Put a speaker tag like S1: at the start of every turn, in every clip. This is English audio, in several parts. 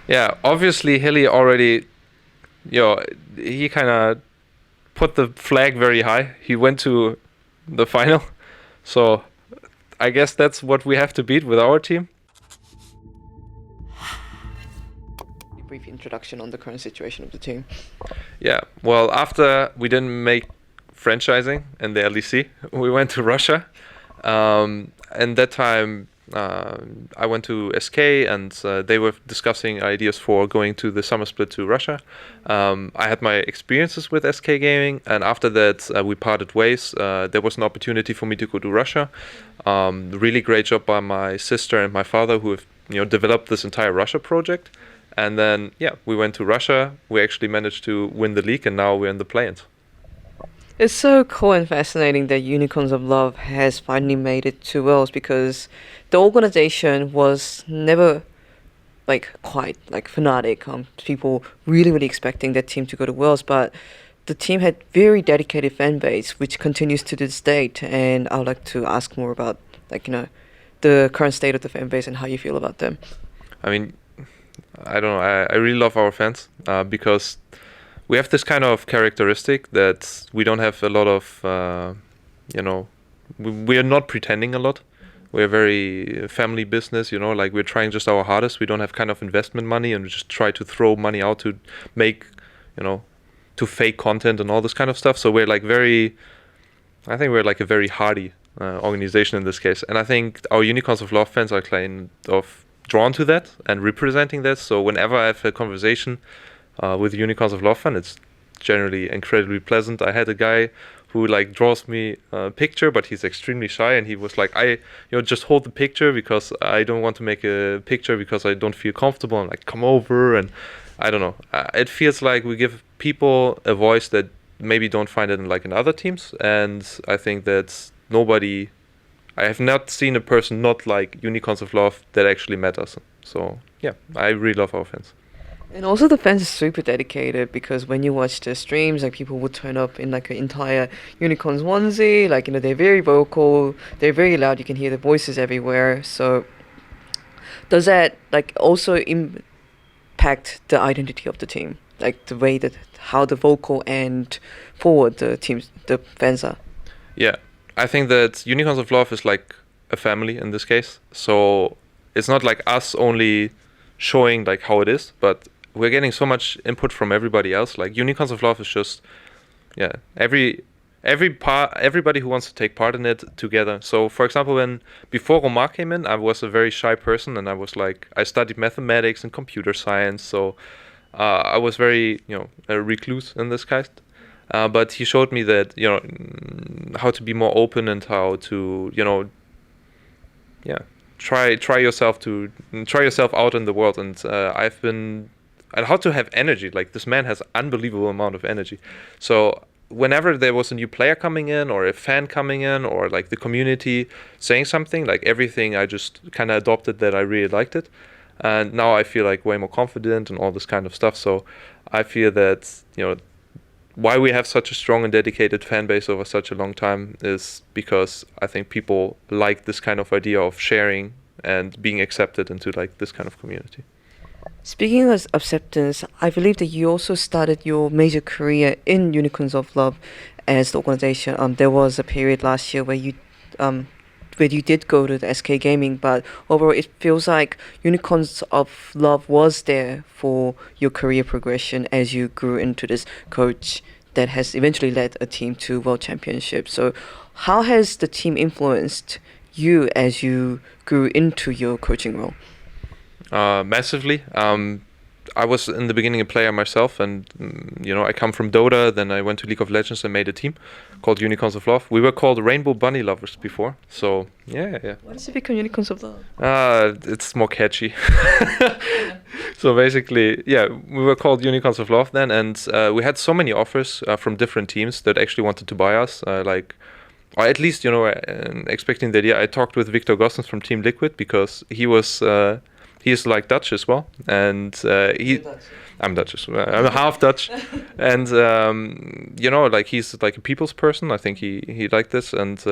S1: Yeah, obviously Hilly already, you know, he kind of put the flag very high. He went to the final, so I guess that's what we have to beat with our team.
S2: Brief introduction on the current situation of the team.
S1: Yeah, well, after we didn't make franchising in the LEC, we went to Russia. And that time, I went to SK, and they were discussing ideas for going to the summer split to Russia. I had my experiences with SK Gaming, and after that, we parted ways. There was an opportunity for me to go to Russia. Really great job by my sister and my father, who have developed this entire Russia project. And then, yeah, we went to Russia. We actually managed to win the league, and now we're in the play-ins.
S2: It's so cool and fascinating that Unicorns of Love has finally made it to Worlds because the organization was never like quite like fanatic. People really expecting that team to go to Worlds, but the team had very dedicated fan base, which continues to this date. And I would like to ask more about the current state of the fan base and how you feel about them.
S1: I mean, I don't know. I really love our fans because we have this kind of characteristic that we don't have a lot of, we are not pretending a lot. We're very family business, like we're trying just our hardest. We don't have kind of investment money and we just try to throw money out to make, to fake content and all this kind of stuff. So we're like I think we're like a very hardy organization in this case. And I think our Unicorns of Love fans are kind of drawn to that and representing that. So whenever I have a conversation with Unicorns of Love fan, it's generally incredibly pleasant. I had a guy who like draws me a picture, but he's extremely shy, and he was like, just hold the picture because I don't want to make a picture because I don't feel comfortable. And like, come over, and I don't know. It feels like we give people a voice that maybe don't find it in other teams, and I think that I have not seen a person not like Unicorns of Love that actually met us. So yeah, I really love our fans.
S2: And also the fans are super dedicated because when you watch the streams, like people would turn up in like an entire Unicorns onesie, they're very vocal, they're very loud, you can hear the voices everywhere. So does that like also impact the identity of the team? Like the way that how the vocal and forward the fans are?
S1: Yeah, I think that Unicorns of Love is like a family in this case. So it's not like us only showing like how it is, but we're getting so much input from everybody else. Like Unicorns of Love is just, yeah, everybody who wants to take part in it together. So for example, before Romar came in, I was a very shy person, and I studied mathematics and computer science. So I was very, a recluse in this case. But he showed me that, how to be more open and how to, yeah, try yourself out in the world. And and how to have energy. Like this man has unbelievable amount of energy. So whenever there was a new player coming in or a fan coming in or like the community saying something, like everything, I just kind of adopted that. I really liked it. And now I feel like way more confident and all this kind of stuff. So I feel that, why we have such a strong and dedicated fan base over such a long time is because I think people like this kind of idea of sharing and being accepted into like this kind of community.
S2: Speaking of acceptance, I believe that you also started your major career in Unicorns of Love as the organization. There was a period last year where you did go to the SK Gaming, but overall it feels like Unicorns of Love was there for your career progression as you grew into this coach that has eventually led a team to World Championship. So how has the team influenced you as you grew into your coaching role?
S1: Massively. I was in the beginning a player myself, and I come from Dota. Then I went to League of Legends and made a team called Unicorns of Love. We were called Rainbow Bunny Lovers before, so yeah.
S2: Why does it become Unicorns of Love?
S1: It's more catchy. So basically, yeah, we were called Unicorns of Love then, and we had so many offers from different teams that actually wanted to buy us, or at least, expecting the idea. I talked with Victor Gossens from Team Liquid because he's like Dutch as well, and I'm Dutch as well. I'm half Dutch, and he's like a people's person. I think he liked this, and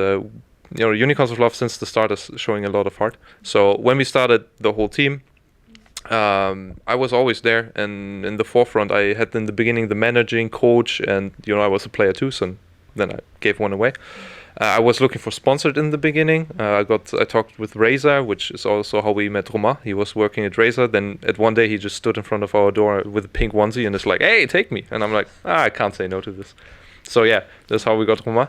S1: Unicorns of Love since the start is showing a lot of heart. So when we started the whole team, I was always there, and in the forefront. I had in the beginning the managing coach, and I was a player too. So then I gave one away. I was looking for sponsored in the beginning. I talked with Razer, which is also how we met Romain. He was working at Razer. Then at one day he just stood in front of our door with a pink onesie and is like, "Hey, take me!" And I'm like, I can't say no to this. So yeah, that's how we got Romain.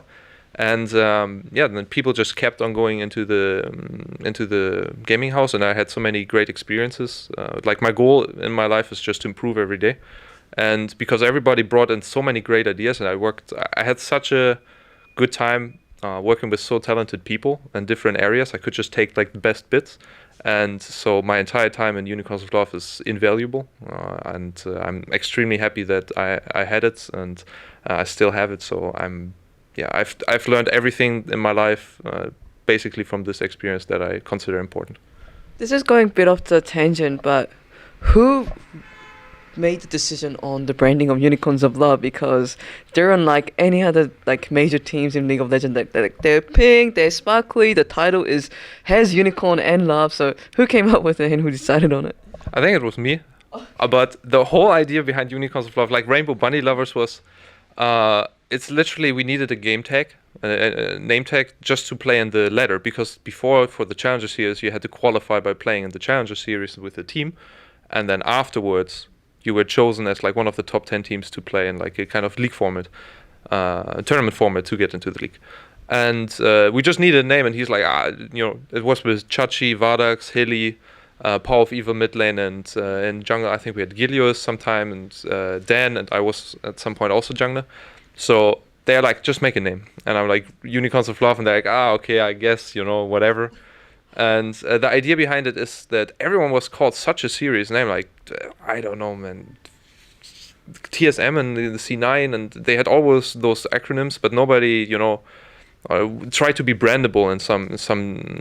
S1: And then people just kept on going into the gaming house, and I had so many great experiences. Like my goal in my life is just to improve every day, and because everybody brought in so many great ideas, and I had such a good time working with so talented people in different areas. I could just take like the best bits, and so my entire time in Unicorns of Love is invaluable, and I'm extremely happy that I had it, and I still have it. So I've learned everything in my life basically from this experience that I consider important.
S2: This is going a bit off the tangent, but who made the decision on the branding of Unicorns of Love? Because they're unlike any other like major teams in League of Legends. They're pink, they're sparkly. The title has unicorn and love. So who came up with it and who decided on it?
S1: I think it was me. But the whole idea behind Unicorns of Love, like Rainbow Bunny Lovers, was it's literally we needed a game tag, a name tag, just to play in the ladder. Because before, for the Challenger Series, you had to qualify by playing in the Challenger Series with a team, and then afterwards you were chosen as like one of the top 10 teams to play in like a kind of league format, tournament format to get into the league. And we just needed a name, and he's like, it was with Chachi, Vardax, Hilly, Power of Evil mid lane, and in jungle I think we had Gilius sometime, and Dan, and I was at some point also jungler. So they're like, just make a name, and I'm like, Unicorns of Love, and they're like, okay, I guess, whatever. And the idea behind it is that everyone was called such a serious name, like I don't know, man, TSM and the C9, and they had always those acronyms, but nobody, tried to be brandable in some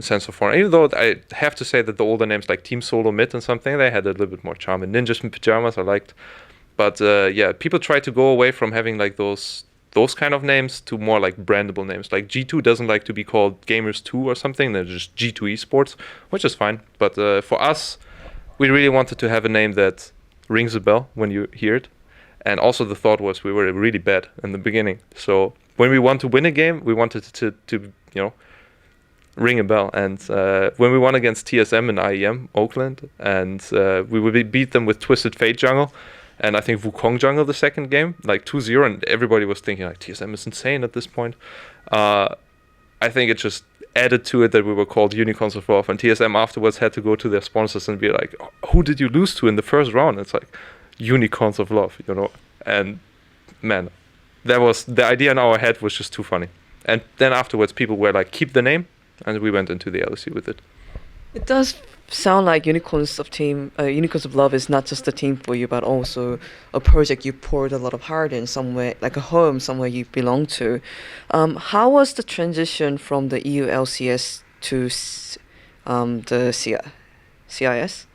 S1: sense of form. Even though I have to say that the older names like Team Solo Mid and something, they had a little bit more charm. And Ninjas in Pajamas I liked, but people try to go away from having like those kind of names to more like brandable names. Like G2 doesn't like to be called Gamers 2 or something. They're just G2 Esports, which is fine. But for us, we really wanted to have a name that rings a bell when you hear it. And also the thought was we were really bad in the beginning. So when we want to win a game, we wanted to ring a bell. And when we won against TSM in IEM, Oakland, and we would beat them with Twisted Fate jungle, and I think Wukong jungle the second game, like 2-0, and everybody was thinking like TSM is insane at this point. I think it just added to it that we were called Unicorns of Love, and TSM afterwards had to go to their sponsors and be like, who did you lose to in the first round? It's like, Unicorns of Love, and man, that was the idea in our head was just too funny. And then afterwards people were like, keep the name, and we went into the LEC with it.
S2: It does sound like Unicorns of Love is not just a team for you, but also a project you poured a lot of heart in, somewhere like a home, somewhere you belong to. How was the transition from the EULCS to the CIS?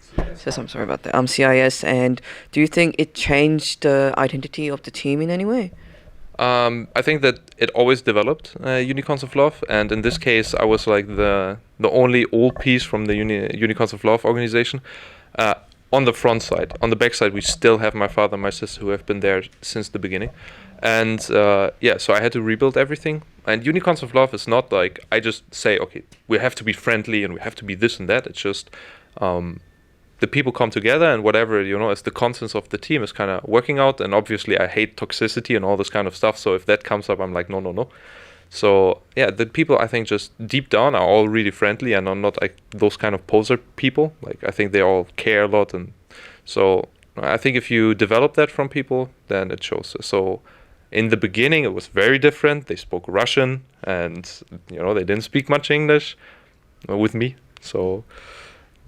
S2: Yes, I'm sorry about that. CIS, and do you think it changed the identity of the team in any way?
S1: I think that it always developed Unicorns of Love, and in this case, I was like the only old piece from the Unicorns of Love organization. On the front side, on the back side, we still have my father and my sister who have been there since the beginning, and so I had to rebuild everything. And Unicorns of Love is not like I just say, okay, we have to be friendly and we have to be this and that. It's just the people come together, and whatever is the consensus of the team is kind of working out. And obviously I hate toxicity and all this kind of stuff, so if that comes up I'm like no. So yeah, the people I think just deep down are all really friendly and are not like those kind of poser people. Like I think they all care a lot, and so I think if you develop that from people, then it shows. So in the beginning it was very different. They spoke Russian, and they didn't speak much English with me, so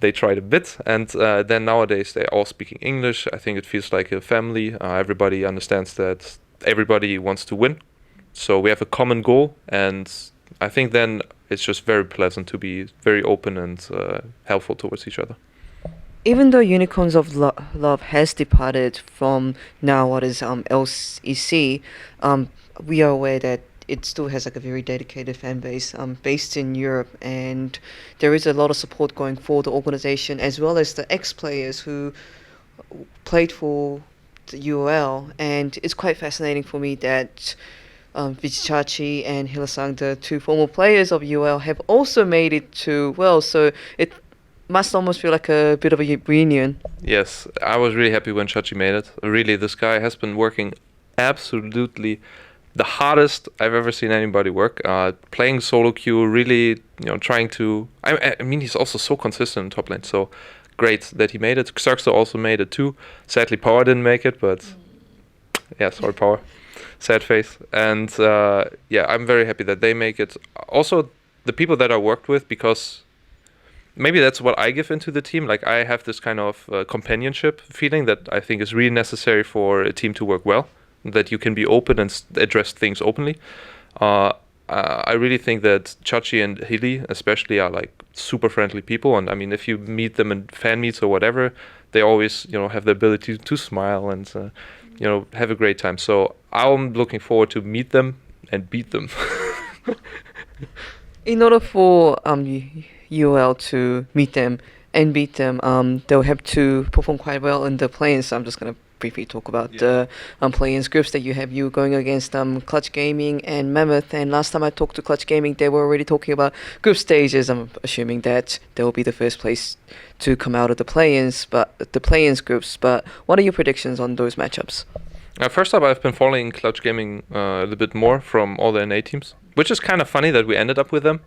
S1: they tried a bit, and then nowadays they're all speaking English. I think it feels like a family. Everybody understands that everybody wants to win, so we have a common goal, and I think then it's just very pleasant to be very open and helpful towards each other.
S2: Even though Unicorns of Love has departed from now what is LEC, we are aware that it still has like a very dedicated fan base based in Europe, and there is a lot of support going for the organization as well as the ex-players who played for the UOL, and it's quite fascinating for me that Vizicsacsi and Hylissang, the two former players of UOL, have also made it to well, so it must almost feel like a bit of a reunion.
S1: Yes, I was really happy when Chachi made it. Really, this guy has been working absolutely the hardest I've ever seen anybody work. Playing solo queue, really, trying to. I mean, he's also so consistent in top lane. So great that he made it. Xerxo also made it too. Sadly, Power didn't make it, but yeah, sorry, Power. Sad face. And yeah, I'm very happy that they make it. Also, the people that I worked with, because maybe that's what I give into the team. Like, I have this kind of companionship feeling that I think is really necessary for a team to work well, that you can be open and address things openly. I really think that Chachi and Hilly especially are like super friendly people, and I mean, if you meet them in fan meets or whatever, they always have the ability to smile and have a great time. So I'm looking forward to meet them and beat them.
S2: In order for UOL to meet them and beat them, they'll have to perform quite well in the play-ins. So I'm just gonna briefly talk about the play-ins groups that you have. You going against Clutch Gaming and Mammoth, and last time I talked to Clutch Gaming, they were already talking about group stages. I'm assuming that they will be the first place to come out of the play-ins, groups. But what are your predictions on those matchups?
S1: First up, I've been following Clutch Gaming a little bit more from all the NA teams, which is kind of funny that we ended up with them.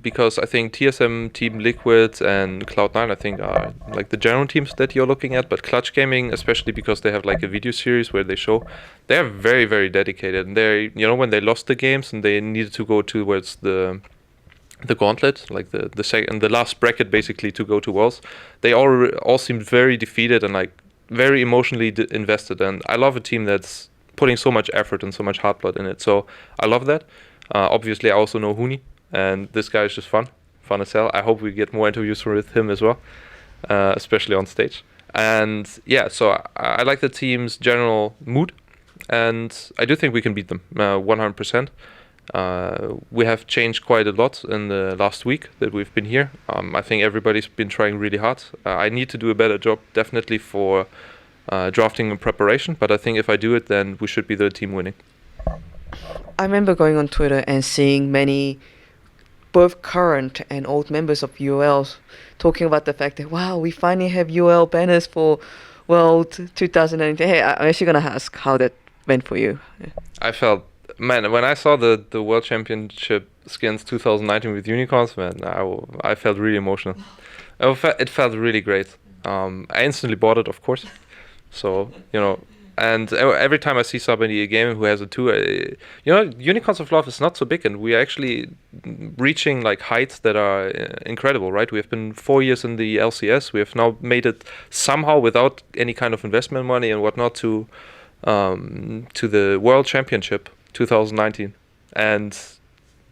S1: Because I think TSM, Team Liquid, and Cloud9, I think, are like the general teams that you're looking at. But Clutch Gaming, especially because they have like a video series where they show, they are very, very dedicated. And they, when they lost the games and they needed to go towards the gauntlet, like the last bracket basically to go to Worlds, they all seemed very defeated and like very emotionally invested. And I love a team that's putting so much effort and so much heart blood in it. So I love that. Obviously, I also know Huni. And this guy is just fun as hell. I hope we get more interviews with him as well, especially on stage. And yeah, so I like the team's general mood, and I do think we can beat them 100%. We have changed quite a lot in the last week that we've been here. I think everybody's been trying really hard. I need to do a better job, definitely, for drafting and preparation, but I think if I do it, then we should be the team winning.
S2: I remember going on Twitter and seeing many both current and old members of UOL talking about the fact that, wow, we finally have UOL banners for World 2019. Hey, I'm actually going to ask how that went for you.
S1: I felt, man, when I saw the World Championship skins 2019 with unicorns, man, I felt really emotional. It felt really great. I instantly bought it, of course. So, and every time I see somebody a game who has a 2, Unicorns of Love is not so big, and we are actually reaching like heights that are incredible, right? We have been 4 years in the LCS. We have now made it somehow without any kind of investment money and whatnot to the World Championship 2019, and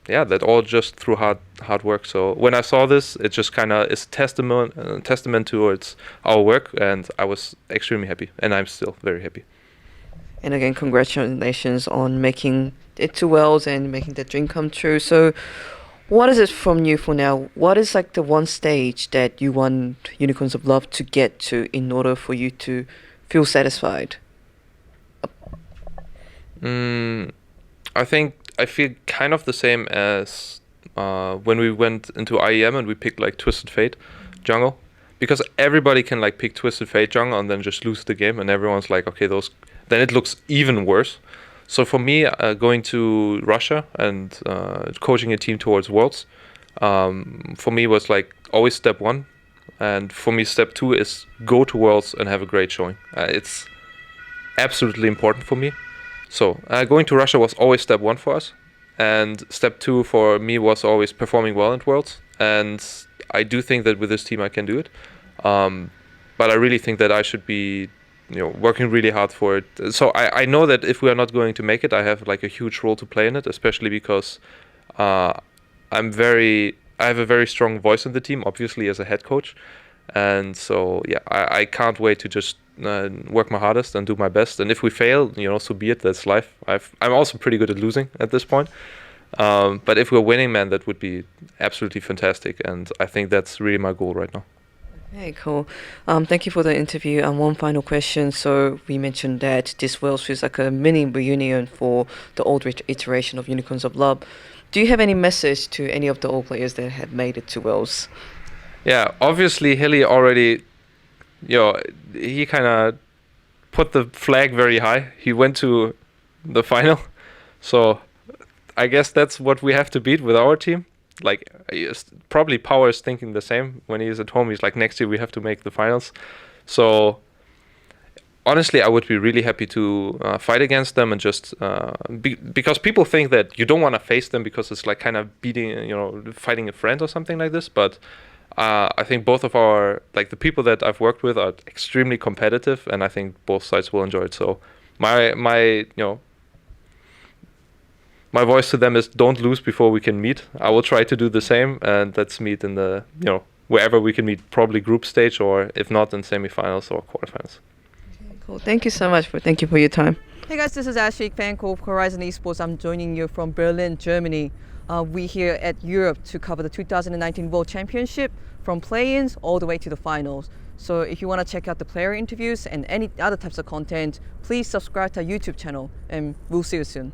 S1: yeah, that all just through hard work. So when I saw this, it just kind of is testament towards our work, and I was extremely happy, and I'm still very happy.
S2: And again, congratulations on making it to Worlds and making that dream come true. So what is it from you for now? What is like the one stage that you want Unicorns of Love to get to in order for you to feel satisfied?
S1: I think I feel kind of the same as when we went into IEM and we picked like Twisted Fate jungle, because everybody can like pick Twisted Fate jungle and then just lose the game, and everyone's like, okay, then it looks even worse. So for me, going to Russia and coaching a team towards Worlds, for me was like always step 1, and for me step 2 is go to Worlds and have a great showing. It's absolutely important for me. So going to Russia was always step 1 for us, and step 2 for me was always performing well at Worlds, and I do think that with this team I can do it. But I really think that I should be working really hard for it. So I know that if we are not going to make it, I have like a huge role to play in it, especially because I have a very strong voice in the team, obviously as a head coach, and so yeah, I can't wait to just work my hardest and do my best. And if we fail, so be it. That's life. I'm also pretty good at losing at this point. But if we're winning, man, that would be absolutely fantastic. And I think that's really my goal right now.
S2: Hey, cool. Thank you for the interview. And one final question. So we mentioned that this Worlds feels like a mini reunion for the old iteration of Unicorns of Love. Do you have any message to any of the old players that have made it to Worlds?
S1: Yeah, obviously Hilly already, he kind of put the flag very high. He went to the final. So I guess that's what we have to beat with our team. Like, probably Power is thinking the same. When he's at home, he's like, next year we have to make the finals. So honestly, I would be really happy to fight against them and just because people think that you don't want to face them because it's like kind of beating, fighting a friend or something like this. But I think both of the people that I've worked with are extremely competitive, and I think both sides will enjoy it. So my voice to them is don't lose before we can meet. I will try to do the same, and let's meet in the, wherever we can meet, probably group stage, or if not, in semifinals or quarterfinals.
S2: Okay, cool. Thank you so much. Thank you for your time.
S3: Hey guys, this is Ashley Kang of KORIZON Esports. I'm joining you from Berlin, Germany. We're here at Europe to cover the 2019 World Championship from play-ins all the way to the finals. So if you want to check out the player interviews and any other types of content, please subscribe to our YouTube channel, and we'll see you soon.